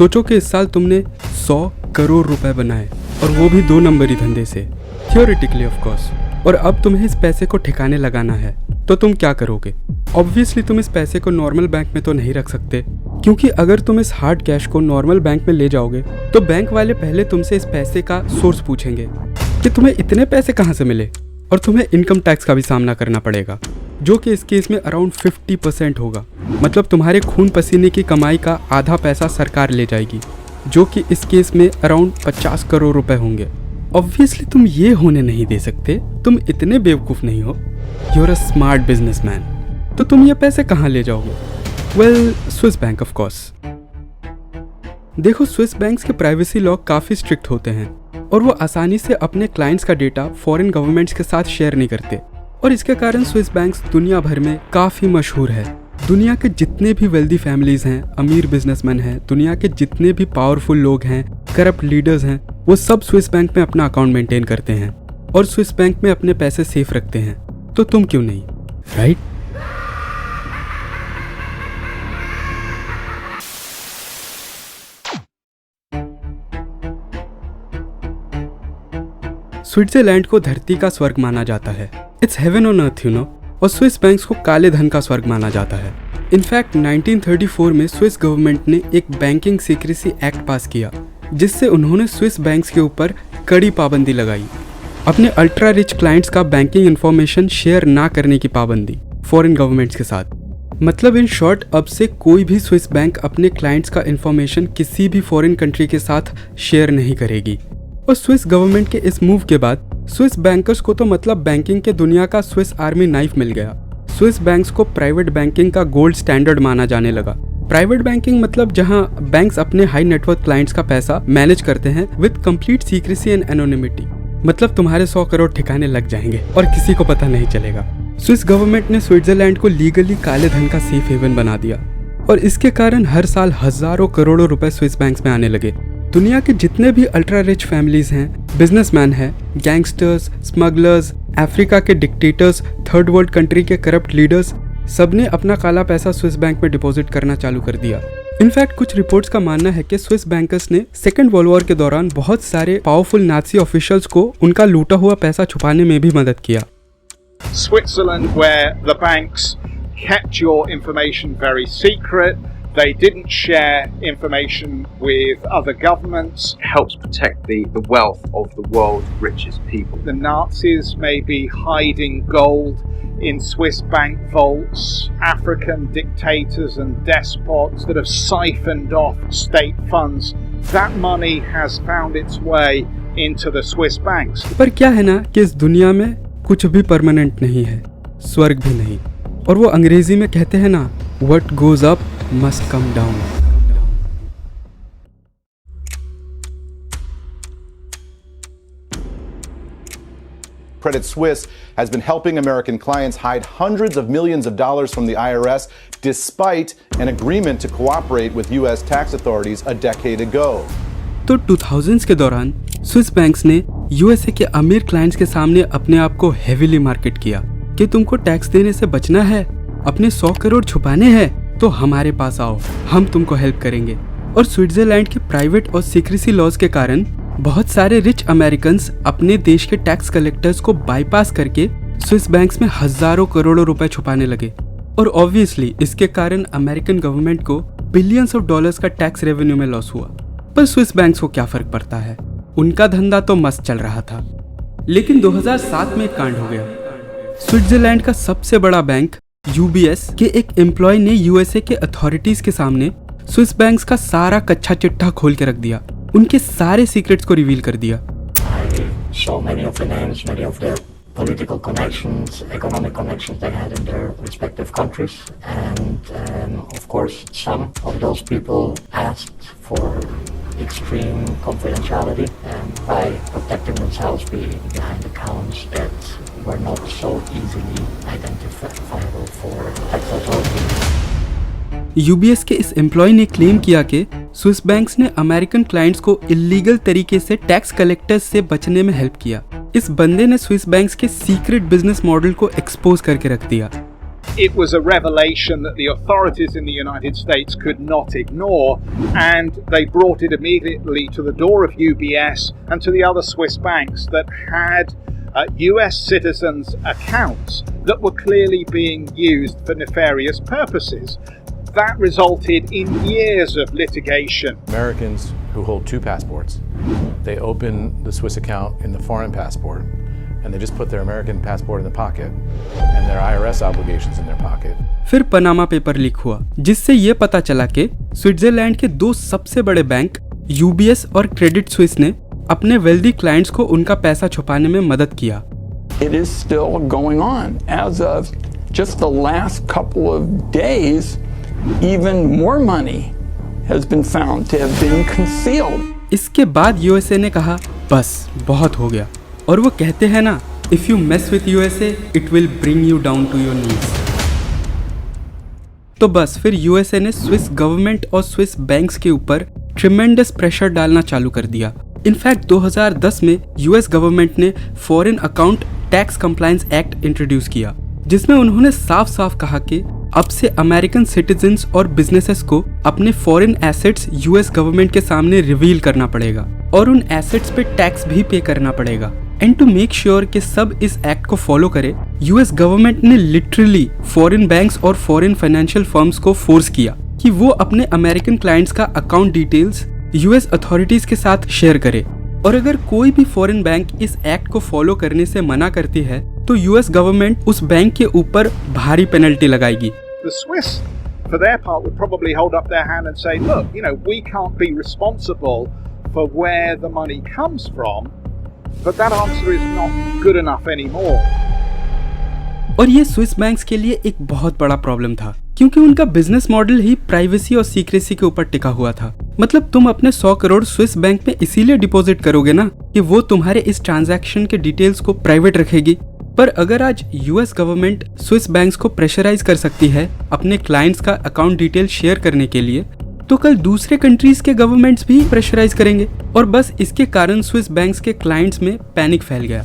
सोचो कि इस साल तुमने 100 करोड़ रुपए बनाए, और वो भी 2 नंबरी धंधे से, थियोरेटिकली ऑफ कोर्स। और अब तुम्हें इस पैसे को ठिकाने लगाना है, तो तुम क्या करोगे? ऑब्वियसली तुम इस पैसे को नॉर्मल बैंक में तो नहीं रख सकते, क्योंकि अगर तुम इस हार्ड कैश को नॉर्मल बैंक में ले जाओगे तो बैंक वाले पहले तुमसे इस पैसे का सोर्स पूछेंगे कि तुम्हें इतने पैसे कहाँ से मिले, और तुम्हें इनकम टैक्स का भी सामना करना पड़ेगा, जो कि इस केस में अराउंड 50% होगा। मतलब तुम्हारे खून पसीने की कमाई का आधा पैसा सरकार ले जाएगी, जो कि इस केस में अराउंड 50 करोड़ रुपए होंगे। ऑब्वियसली तुम ये होने नहीं दे सकते, तुम इतने बेवकूफ़ नहीं हो, you are a smart businessman. तो तुम ये पैसे कहाँ ले जाओगे? Well, Swiss bank of course. देखो, स्विस बैंक्स के प्राइवेसी लॉ काफ़ी स्ट्रिक्ट होते हैं, और वो आसानी से अपने क्लाइंट्स का डेटा फॉरेन गवर्नमेंट्स के साथ शेयर नहीं करते, और इसके कारण स्विस बैंक्स दुनिया भर में काफ़ी मशहूर है। दुनिया के जितने भी वेल्दी फैमिलीज हैं, अमीर बिजनेसमैन हैं, दुनिया के जितने भी पावरफुल लोग हैं, करप्ट लीडर्स हैं, वो सब स्विस बैंक में अपना अकाउंट मेंटेन करते हैं और स्विस बैंक में अपने पैसे सेफ रखते हैं। तो तुम क्यों नहीं, राइट? स्विट्जरलैंड को धरती का स्वर्ग माना जाता है, it's heaven on earth, you know. और स्विस बैंक्स को काले धन का स्वर्ग माना जाता है। इनफैक्ट 1934 में स्विस गवर्नमेंट ने एक बैंकिंग सीक्रेसी एक्ट पास किया, जिससे उन्होंने स्विस बैंक्स के ऊपर कड़ी पाबंदी लगाई। अपने अल्ट्रा रिच क्लाइंट्स का बैंकिंग इंफॉर्मेशन शेयर ना करने की पाबंदी फॉरेन गवर्नमेंट्स के साथ। मतलब इन शॉर्ट, अब से कोई भी स्विस बैंक अपने क्लाइंट्स का इंफॉर्मेशन किसी भी फॉरेन कंट्री के साथ शेयर नहीं करेगी। और स्विस गवर्नमेंट के इस मूव के बाद स्विस बैंकर्स को तो मतलब बैंकिंग के दुनिया का स्विस आर्मी नाइफ मिल गया। स्विस बैंक्स को प्राइवेट बैंकिंग का गोल्ड स्टैंडर्ड माना जाने लगा। प्राइवेट बैंकिंग मतलब जहां बैंक्स अपने हाई नेटवर्थ क्लाइंट्स का पैसा मैनेज करते हैं with complete secrecy and anonymity. मतलब तुम्हारे 100 करोड़ ठिकाने लग जाएंगे और किसी को पता नहीं चलेगा। स्विस गवर्नमेंट ने स्विट्जरलैंड को लीगली काले धन का सेफ हेवन बना दिया, और इसके कारण हर साल हजारों करोड़ों रुपए स्विस बैंक्स में आने लगे। दुनिया के जितने भी अल्ट्रा रिच फैमिलीज हैं, बिजनेसमैन हैं, गैंगस्टर्स, स्मगलर्स, अफ्रीका के डिक्टेटर्स, थर्ड वर्ल्ड कंट्री के करप्ट लीडर्स, सबने अपना काला पैसा स्विस बैंक में डिपॉजिट करना चालू कर दिया। इनफैक्ट कुछ रिपोर्ट्स का मानना है कि स्विस बैंकर्स ने सेकेंड वर्ल्ड वॉर के दौरान बहुत सारे पावरफुल नाजी ऑफिशियल्स को उनका लूटा हुआ पैसा छुपाने में भी मदद किया। Switzerland, where the banks kept your information very secret. They didn't share information with other governments. Helps protect the wealth of the world's richest people. The Nazis may be hiding gold in Swiss bank vaults. African dictators and despots that have siphoned off state funds. That money has found its way into the Swiss banks. पर क्या है ना कि इस दुनिया में कुछ भी परमानेंट नहीं है, स्वर्ग भी नहीं। और वो अंग्रेजी में कहते हैं ना, what goes up must come down. Credit Suisse has been helping American clients hide hundreds of millions of dollars from the IRS despite an agreement to cooperate with US tax authorities a decade ago. तो 2000s के दौरान Swiss banks ने USA के अमीर clients के सामने अपने आप को हेवीली मार्केट किया कि तुमको टैक्स देने से बचना है, अपने 100 करोड़ छुपाने हैं, तो हमारे पास आओ, हम तुमको हेल्प करेंगे। और स्विट्जरलैंड के प्राइवेट और सीक्रेसी लॉज के कारण बहुत सारे रिच अमेरिकन्स अपने देश के टैक्स कलेक्टर्स को बाईपास करके स्विस बैंक्स में हजारों करोड़ों रुपए छुपाने लगे। और ऑब्वियसली इसके कारण अमेरिकन गवर्नमेंट को बिलियंस ऑफ डॉलर्स का टैक्स रेवेन्यू में लॉस हुआ। पर स्विस बैंक्स को क्या फर्क पड़ता है, उनका धंधा तो मस्त चल रहा था। लेकिन 2007 में एक कांड हो गया। स्विट्जरलैंड का सबसे बड़ा बैंक यूबीएस के एक एम्प्लॉय ने यूएसए के अथॉरिटीज के सामने स्विस बैंक्स का सारा कच्चा चिट्ठा खोल के रख दिया, उनके सारे सीक्रेट्स को रिवील कर दिया। So many of the names, many of the political connections, economic connections they had in their respective countries, and of course some of those people asked for extreme confidentiality and by protecting themselves behind accounts that were not so easily identifiable for tax authorities. UBS के इस employ ने claim किया कि Swiss banks ने American clients को illegal तरीके से tax collectors से बचने में हेल्प किया। इस बंदे ने स्विस बैंक्स के सीक्रेट बिजनेस मॉडल को एक्सपोज करके रख दिया। It was a revelation that the authorities in the United States could not ignore, and they brought it immediately to the door of UBS and to the other Swiss banks that had US citizens' accounts that were clearly being used for nefarious purposes. That resulted in years of litigation. Americans who hold two passports, they open the Swiss account in the foreign passport, and they just put their American passport in the pocket and their IRS obligations in their pocket. फिर Panama paper leak हुआ, जिससे ये पता चला कि Switzerland के दो सबसे बड़े बैंक यूबीएस और क्रेडिट स्विस ने अपने वेल्दी क्लाइंट्स को उनका पैसा छुपाने में मदद किया। It is still going on. As of just the last couple of days, even more money has been found to have been concealed. इसके बाद यूएसए ने कहा बस बहुत हो गया, और वो कहते हैं ना, if you mess with USA it will bring you down to your knees. तो बस फिर यूएसए ने स्विस गवर्नमेंट और स्विस बैंक्स के ऊपर ट्रिमेंडस प्रेशर डालना चालू कर दिया। इनफैक्ट 2010 में यूएस गवर्नमेंट ने foreign account tax compliance act introduce किया, जिसमें उन्होंने साफ साफ कहा कि अब से अमेरिकन सिटीजन्स और बिजनेसेस को अपने फॉरेन एसेट्स यूएस गवर्नमेंट के सामने रिवील करना पड़ेगा और उन एसेट्स पे टैक्स भी पे करना पड़ेगा। एंड टू मेक श्योर कि सब इस एक्ट को फॉलो करे, यूएस गवर्नमेंट ने लिटरली फॉरेन बैंक्स और फॉरेन फाइनेंशियल फर्म्स को फोर्स किया कि वो अपने अमेरिकन क्लाइंट्स का अकाउंट डिटेल्स यूएस अथॉरिटीज के साथ शेयर करे, और अगर कोई भी फॉरेन बैंक इस एक्ट को फॉलो करने से मना करती है तो यूएस गवर्नमेंट उस बैंक के ऊपर भारी पेनल्टी लगाएगी। The Swiss, for their part, would probably hold up their hand and say, look, we can't be responsible for where the money comes from, but that answer is not good enough anymore. और ये Swiss banks के लिए एक बहुत बड़ा problem था, क्योंकि उनका बिजनेस मॉडल ही प्राइवेसी और सीक्रेसी के ऊपर टिका हुआ था। मतलब तुम अपने 100 करोड़ स्विस बैंक में इसीलिए डिपॉजिट करोगे ना कि वो तुम्हारे इस ट्रांजैक्शन के डिटेल्स को प्राइवेट रखेगी। पर अगर आज यूएस गवर्नमेंट स्विस बैंक्स को प्रेशराइज कर सकती है अपने क्लाइंट्स का अकाउंट डिटेल शेयर करने के लिए, तो कल दूसरे कंट्रीज के गवर्नमेंट्स भी प्रेशराइज करेंगे, और बस इसके कारण स्विस बैंक्स के क्लाइंट्स में पैनिक फैल गया।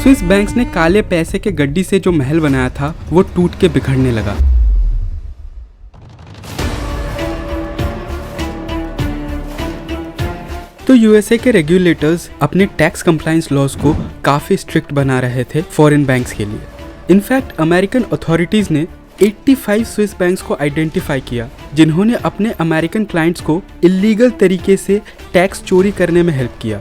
स्विस बैंक्स ने काले पैसे के गड्डी से जो महल बनाया था वो टूट के बिखरने लगा। तो यूएसए के रेगुलेटर्स अपने टैक्स कंप्लायंस लॉज को काफी स्ट्रिक्ट बना रहे थे फॉरेन बैंक्स के लिए। इनफैक्ट अमेरिकन अथॉरिटीज ने 85 स्विस बैंक्स को आइडेंटिफाई किया जिन्होंने अपने अमेरिकन क्लाइंट्स को इलीगल तरीके से टैक्स चोरी करने में हेल्प किया,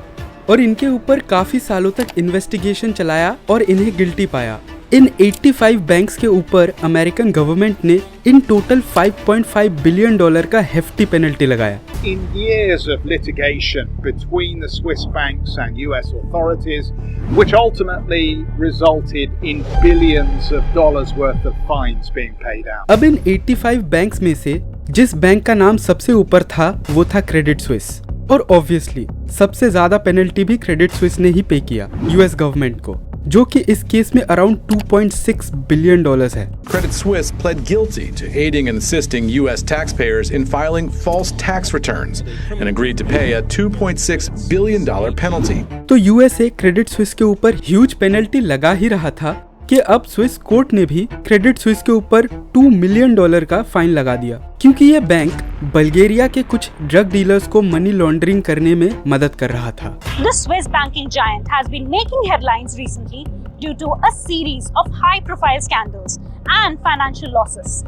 और इनके ऊपर काफी सालों तक इन्वेस्टिगेशन चलाया और इन्हें गिल्टी पाया। इन 85 बैंक्स के ऊपर अमेरिकन गवर्नमेंट ने इन टोटल $5.5 बिलियन का हेफ्टी पेनल्टी लगाया। In years of litigation between the Swiss banks and US authorities, which ultimately resulted in billions of dollars worth of fines being paid out. अब इन 85 banks में से जिस bank का नाम सबसे ऊपर था वो था क्रेडिट स्विस, और ऑब्वियसली सबसे ज्यादा पेनल्टी भी क्रेडिट स्विस ने ही पे किया यूएस गवर्नमेंट को, जो कि इस केस में अराउंड $2.6 बिलियन है। Credit Suisse pled guilty to aiding and assisting U.S. taxpayers in filing false tax returns and agreed to pay a $2.6 billion penalty. तो यूएसए क्रेडिट स्विस के ऊपर ह्यूज पेनल्टी लगा ही रहा था कि अब स्विस कोर्ट ने भी क्रेडिट स्विस के ऊपर $2 मिलियन का फाइन लगा दिया, क्योंकि ये बैंक बल्गेरिया के कुछ ड्रग डीलर्स को मनी लॉन्ड्रिंग करने में मदद कर रहा था। The Swiss banking giant has been making headlines recently due to a series of high-profile scandals and financial losses.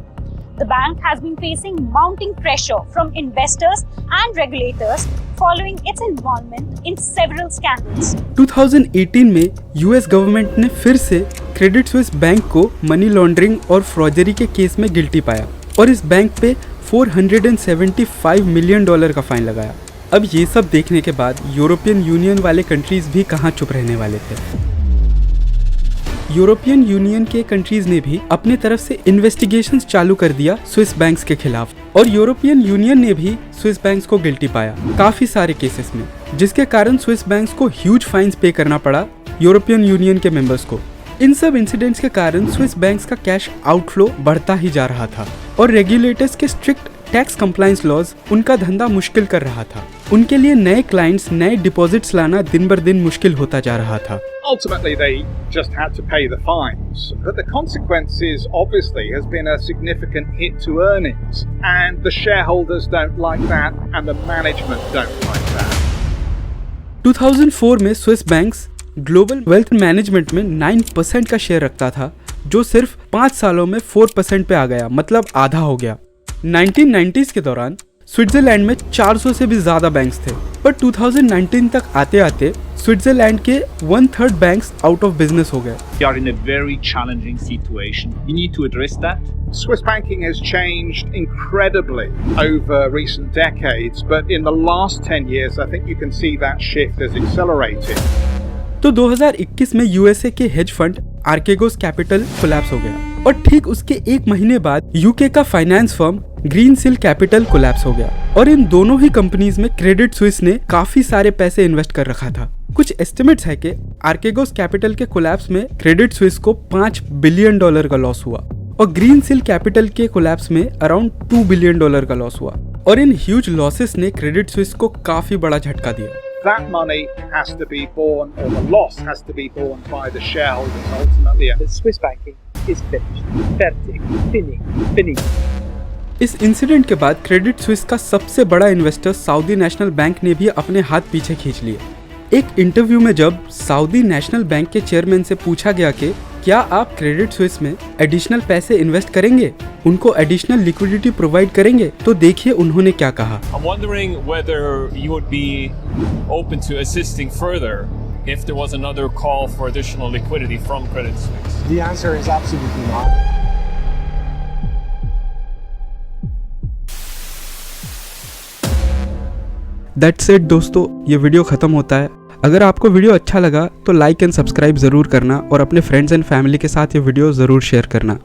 The bank has been facing mounting pressure from investors and regulators following its involvement in several scandals. 2018 में US government ने फिर से Credit Suisse bank को money laundering और फ्रॉडरी के case में guilty पाया और इस बैंक पे $475 मिलियन का फाइन लगाया। अब ये सब देखने के बाद यूरोपियन यूनियन वाले कंट्रीज भी कहाँ चुप रहने वाले थे। यूरोपियन यूनियन के कंट्रीज ने भी अपने तरफ से इन्वेस्टिगेशंस चालू कर दिया स्विस बैंक्स के खिलाफ, और यूरोपियन यूनियन ने भी स्विस बैंक्स को गिल्टी पाया काफी सारे केसेस में, जिसके कारण स्विस बैंक्स को ह्यूज फाइन्स पे करना पड़ा यूरोपियन यूनियन के मेंबर्स को। इन सब इंसिडेंट्स के कारण स्विस बैंक्स का कैश आउटफ्लो बढ़ता ही जा रहा था और रेगुलेटर्स के स्ट्रिक्ट टैक्स कंप्लायंस लॉज उनका धंधा मुश्किल कर रहा था। उनके लिए नए क्लाइंट्स, नए डिपॉजिट्स लाना दिन बर दिन मुश्किल होता जा रहा था। Ultimately, they just had to pay the fines. But the consequences, obviously, has been a significant hit to earnings. And the shareholders don't like that, and the management don't like that. 2004 में Swiss banks global wealth management में 9% का share रखता था, जो सिर्फ 5 सालों में 4% पे आ गया, मतलब आधा हो गया। 1990s के दौरान स्विट्जरलैंड में 400 से भी ज्यादा बैंक्स थे, पर 2019 तक आते आते स्विट्जरलैंड के 1/3 बैंक्स आउट ऑफ बिजनेस हो गए। We are in a very challenging situation. We need to address that. Swiss banking has changed incredibly over recent decades, but in the last 10 years, I think you can see that shift has accelerated. तो 2021 में USA के hedge fund आर्केगोस capital collapse हो गया और ठीक उसके एक महीने बाद यूके का फाइनेंस फर्म ग्रीनसिल कैपिटल कोलैप्स हो गया और इन दोनों ही कंपनीज में क्रेडिट स्विस ने काफी सारे पैसे इन्वेस्ट कर रखा था। कुछ एस्टिमेट्स है कि आर्केगोस कैपिटल के कोलैप्स में क्रेडिट स्विस को $5 बिलियन का लॉस हुआ और ग्रीनसिल कैपिटल के कोलैप्स में अराउंड $2 बिलियन का लॉस हुआ और इन ह्यूज लॉसेस ने क्रेडिट स्विस को काफी बड़ा झटका दिया। That money has to be borne, or the loss has to be borne by the shareholders ultimately. The Swiss banking is finished. Fertig. Finished. इस इंसिडेंट के बाद क्रेडिट स्विस का सबसे बड़ा इन्वेस्टर सऊदी नेशनल बैंक ने भी अपने हाथ पीछे खींच लिए। एक इंटरव्यू में जब सऊदी नेशनल बैंक के चेयरमैन से पूछा गया कि क्या आप क्रेडिट स्विस में एडिशनल पैसे इन्वेस्ट करेंगे, उनको एडिशनल लिक्विडिटी प्रोवाइड करेंगे, तो देखिए उन्होंने क्या कहा। I'm wondering whether you would be open to assisting further if there was another call for additional liquidity from Credit Suisse. The answer is absolutely not. That's it दोस्तों, ये video खत्म होता है। अगर आपको वीडियो अच्छा लगा तो लाइक एंड सब्सक्राइब जरूर करना और अपने फ्रेंड्स एंड फैमिली के साथ ये वीडियो जरूर शेयर करना।